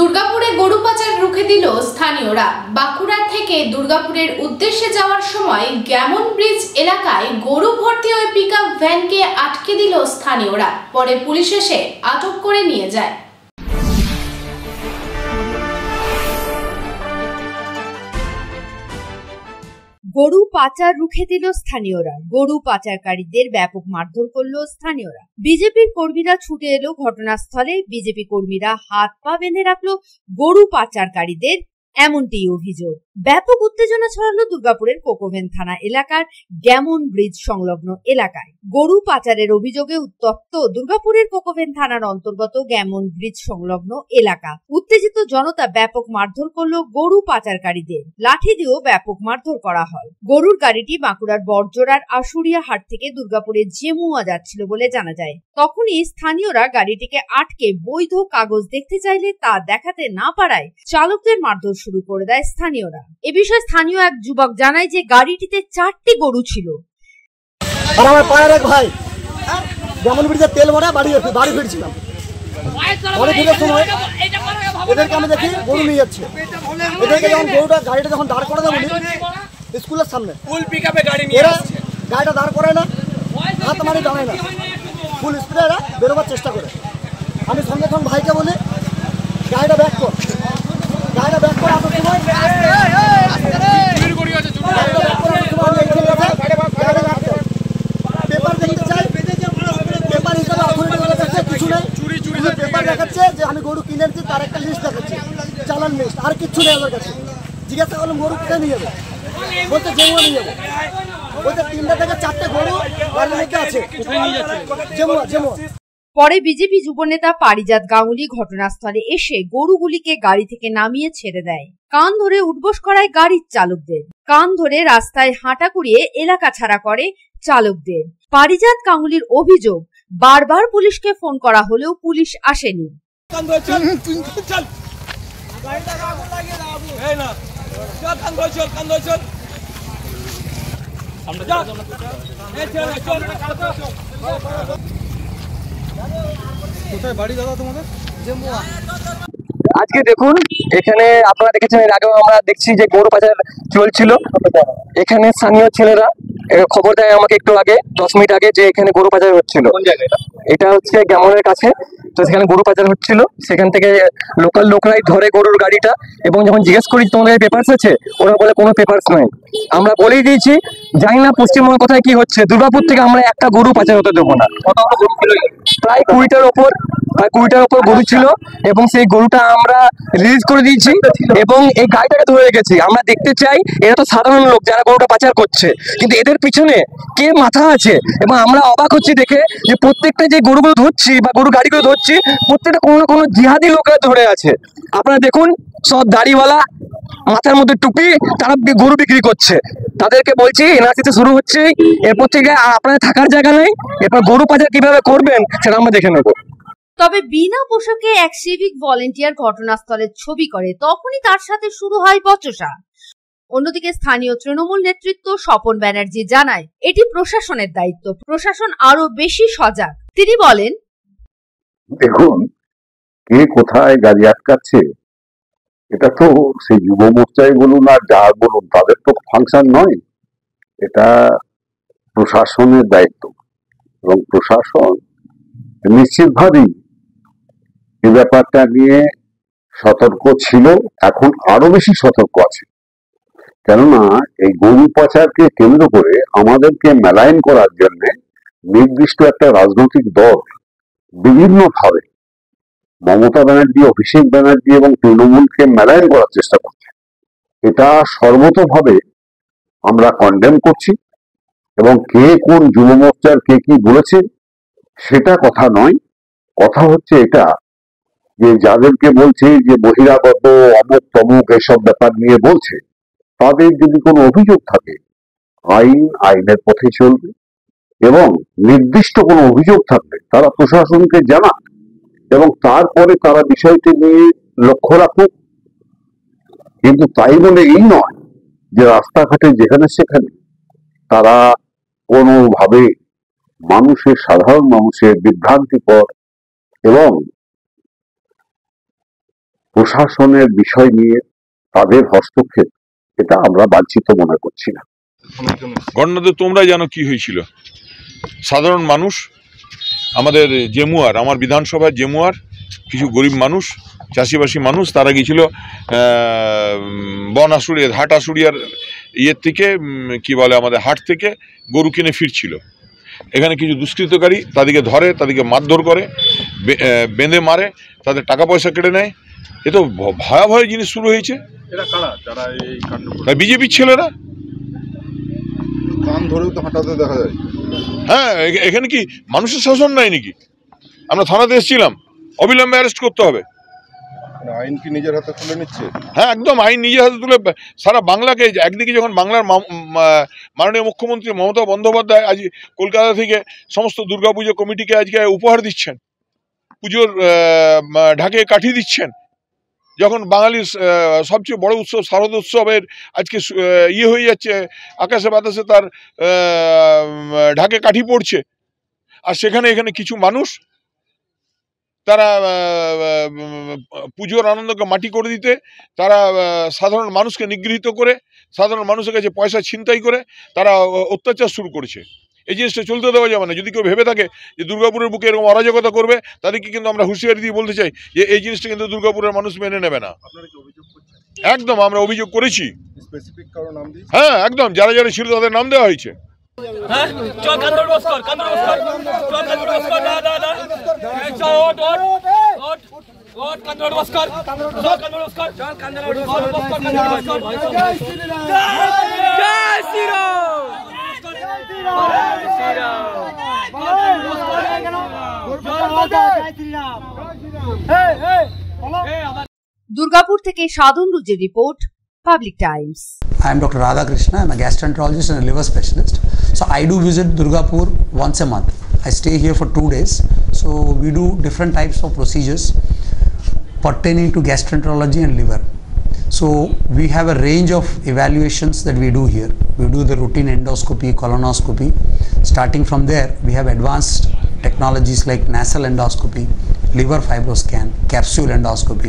দুর্গাপুরে গরু পাচার রুখে দিল স্থানীয়রা। বাঁকুড়া থেকে দুর্গাপুরের উদ্দেশ্যে যাওয়ার সময় গ্যামন ব্রিজ এলাকায় গরু ভর্তি ওই পিকআপ ভ্যানকে আটকে দিল স্থানীয়রা। পরে পুলিশ এসে আটক করে নিয়ে যায়। গরু পাচার রুখে দিল স্থানীয়রা। গরু পাচারকারীদের ব্যাপক মারধর করল স্থানীয়রা। বিজেপির কর্মীরা ছুটে এলো ঘটনাস্থলে। বিজেপি কর্মীরা হাত পা বেঁধে রাখলো গরু পাচারকারীদের, এমনটি অভিযোগ। ব্যাপক উত্তেজনা ছড়ালো দুর্গাপুরের কোকোভেন থানা এলাকার গ্যামন ব্রিজ সংলগ্ন এলাকায়। গরু পাচারের অভিযোগে উত্তপ্ত দুর্গাপুরের কোকোভেন থানার অন্তর্গত গ্যামন ব্রিজ সংলগ্ন এলাকা। উত্তেজিত জনতা ব্যাপক মারধর করলো গরু পাচারকারীদের। লাঠি দিয়েও ব্যাপক মারধর করা হয়। গরুর গাড়িটি বাঁকুড়ার বড়জোড়ার আশুরিয়া হাট থেকে দুর্গাপুরে জেমুয়া যাচ্ছিল বলে জানা যায়। তখনই স্থানীয়রা গাড়িটিকে আটকে বৈধ কাগজ দেখতে চাইলে তা দেখাতে না পারায় চালকদের মারধর শুরু করে দেয় স্থানীয়রা। এ বিষয়ে স্থানীয় এক যুবক জানায় যে গাড়িটিতে 4টি গরু ছিল। আর আমার পায়ের এক ভাই যেমন ব্রিজে তেল ভরা বাড়ি ফিরছিলাম। বাড়ি ফিরার সময় এদেরকে আমি দেখি গরু নিয়ে যাচ্ছে। এদেরকে যখন গাড়িটা যখন দাঁড় করে দেবো স্কুলের সামনে, এরা গাড়িটা দাঁড় করায় না, হাত মারি দাঁড়ায় না, ফুল স্পিডে এরা বেরোবার চেষ্টা করে। আমি সঙ্গে সঙ্গে ভাইকে বলি গাড়িটা ব্যাক কর, গাড়িটা ব্যাক করে আসার সময় পেপার দেখতে চাই। পেপার হিসাবে কিছু নেই, পেপার দেখাচ্ছে যে আমি গরু কিনেছি তার একটা লিস্ট দেখাচ্ছে, চালান লিস্ট, আর কিচ্ছু নেই আমার কাছে। জিজ্ঞাসা করলাম গরু কোথায় নিয়ে যাবে, বলতে জেমুয়া নিয়ে যাবো। বলতে 3টা থেকে 4টে গরু গাড়ির মধ্যে আছে, জেমুয়া। পরে বিজেপি যুবনেতা পারিজাত গাঙ্গুলি ঘটনাস্থলে এসে গরুগুলিকে গাড়ি থেকে নামিয়ে ছেড়ে দেয়। কান ধরে উঠবোস করায় গাড়ির চালকদের। কান ধরে রাস্তায় হাঁটা করিয়ে এলাকা ছাড়া করে চালকদের। পারিজাত গাঙ্গুলির অভিযোগ, বারবার পুলিশকে ফোন করা হলেও পুলিশ আসেনি। কোথায় বাড়ি দাদা তোমাদের? জেমুয়া। আজকে দেখুন, এখানে আপনারা দেখেছেন, এর আগেও আমরা দেখছি যে গরু পাচার চলছিল। এখানে স্থানীয় ছেলেরা খবর দেয় আমাকে একটু আগে, 10 মিনিট আগে, যে এখানে গরু পাচার হচ্ছিল। এটা হচ্ছে গ্যামনের কাছে। তো সেখানে গরু পাচার হচ্ছিল, সেখান থেকে লোকাল লোকরাই ধরে গরুর গাড়িটা, এবং যখন জিজ্ঞেস করি তোমাদের পেপারস আছে, ওরা বলে কোনো পেপারস নেই। আমরা বলেই দিয়েছি, জানি না পশ্চিমবঙ্গ কোথায় কি হচ্ছে, দুর্গাপুর থেকে আমরা একটা গরু পাচার হতে দেবো না। প্রায় 20টার ওপর গরু ছিল, এবং সেই গরুটা আমরা রিলিজ করে দিয়েছি এবং এই গাড়িটাকে ধরে রেখেছি। আমরা দেখতে চাই, এরা তো সাধারণ লোক যারা গরুটা পাচার করছে, কিন্তু এদের পিছনে কে মাথা আছে। এবং আমরা অবাক হচ্ছি দেখে যে প্রত্যেকটা যে গরুগুলো ধরছি বা গরু গাড়িগুলো ধরছি, প্রত্যেকটা কোনো না কোনো জিহাদি লোকরা ধরে আছে। আপনারা দেখুন, সব দাড়িওয়ালা, মাথার মধ্যে টুপি, তারা গরু বিক্রি করছে। তাদেরকে বলছি এনআরসিতে শুরু হচ্ছে, এরপর থেকে আপনাদের থাকার জায়গা নেই। এরপর গরু পাচার কিভাবে করবেন সেটা আমরা দেখে নেবো। তবে বিনা পোশাকে এক সিভিক ভলেন্টিয়ার ঘটনাস্থলের ছবি করে, তখনই তার সাথে শুরু হয় বচসা। অন্যদিকে স্থানীয় তৃণমূল নেতৃত্ব স্বপন ব্যানার্জি জানায়, এটি প্রশাসনের দায়িত্ব, প্রশাসন আরো বেশি সজাগ। তিনি বলেন, দেখুন, কে কোথায় গাড়ি আটকাচ্ছে, এটা তো সেই যুব মোর্চায় বলুন আর যা বলুন, তাদের তো ফাংশন নয়। এটা প্রশাসনের দায়িত্ব, এবং প্রশাসন নিশ্চিতভাবেই এই ব্যাপারটা নিয়ে সতর্ক ছিল, এখন আরো বেশি সতর্ক আছে। কেননা এই গরু পাচারকে কেন্দ্র করে আমাদেরকে মেলাইন করার জন্য নির্দিষ্ট একটা রাজনৈতিক দল বিভিন্নভাবে মমতা ব্যানার্জি, অভিষেক ব্যানার্জি এবং তৃণমূলকে মেলাইন করার চেষ্টা করছে। এটা সর্বতোভাবে আমরা কন্ডেম করছি, এবং কে কোন যুব মোর্চার কে কি বলেছে সেটা কথা নয়। কথা হচ্ছে এটা যে যাদেরকে বলছে যে বহিরাগত, অমুক তমুক এসব ব্যাপার নিয়ে বলছে, তাদের যদি কোনো অভিযোগ থাকে, আইনের পথে চলবে, এবং নির্দিষ্ট কোনো অভিযোগ থাকলে তারা প্রশাসনকে জানাক, এবং তারপরে তারা বিষয়টি নিয়ে লক্ষ্য রাখুক। কিন্তু তাই বলে এই নয় যে রাস্তাঘাটে যেখানে সেখানে তারা কোনোভাবে সাধারণ মানুষের বিভ্রান্তিকর এবং প্রশাসনের বিষয় নিয়ে তাদের হস্তক্ষেপ, এটা আমরা বাঞ্ছিত মনে করছি না। ঘটনাতে তোমরা জানো কি হয়েছিল। সাধারণ মানুষ, আমাদের জেমুয়ার, আমার বিধানসভার জেমুয়ার কিছু গরিব মানুষ, চাষিবাসী মানুষ, তারা গিয়েছিল বন আশুড়িয়ার, হাট আশুড়িয়ার ইয়ের থেকে কি বলে আমাদের হাট থেকে গরু কিনে ফিরছিল। এখানে কিছু দুষ্কৃতকারী তাদেরকে ধরে, তাদেরকে মারধর করে, বেঁধে মারে, তাদের টাকা পয়সা কেটে নেয়। এ তো ভয়াবহ জিনিস শুরু হয়েছে। বিজেপির ছেলেরা কান ধরেও তো হাঁটাতে দেখা যায়। হ্যাঁ, এখানে কি মানুষের শাসন নাই নাকি? আমরা থানাতে এসেছিলাম, অবিলম্বে অ্যারেস্ট করতে হবে। আইন কি নিজের হাতে তুলে নিচ্ছে? হ্যাঁ, একদম আইন নিজের হাতে তুলে সারা বাংলাকে, একদিকে যখন বাংলার মাননীয় মুখ্যমন্ত্রী মমতা বন্দ্যোপাধ্যায় আজ কলকাতা থেকে সমস্ত দুর্গাপুজো কমিটিকে আজকে উপহার দিচ্ছেন, পুজোর ঢাকে কাঠি দিচ্ছেন, যখন বাঙালির সবচেয়ে বড় উৎসব শারদ উৎসবের আজকে ইয়ে হয়ে যাচ্ছে, আকাশে বাতাসে তার ঢাকে কাঠি পড়ছে, আর এখানে কিছু মানুষ তারা পুজোর আনন্দকে মাটি করে দিতে, তারা সাধারণ মানুষকে নিগৃহীত করে, সাধারণ মানুষের কাছে পয়সা ছিনতাই করে তারা অত্যাচার শুরু করেছে। এই জিনিসটা চলতে দেওয়া যাবে না। যদি কেউ ভেবে থাকে যে দুর্গাপুরের বুকে এরকম অরাজকতা করবে, তাদেরকে কিন্তু আমরা হুঁশিয়ারি দিয়ে বলতে চাই যে এই জিনিসটা কিন্তু দুর্গাপুরের মানুষ মেনে নেবে না। একদম আমরা অভিযোগ করেছি। হ্যাঁ, একদম যারা যারা ছিল তাদের নাম দেওয়া হয়েছে। দুর্গাপুর থেকে সাধন রুজের report, Public Times. I am Dr. Radhakrishna. I am a gastroenterologist and a liver specialist. So I do visit Durgapur once a month. I stay here for 2 days. So we do different types of procedures pertaining to gastroenterology and liver. So we have a range of evaluations that we do here. We do the routine endoscopy, colonoscopy. Starting from there, we have advanced technologies like nasal endoscopy, liver fibroscan, capsule endoscopy.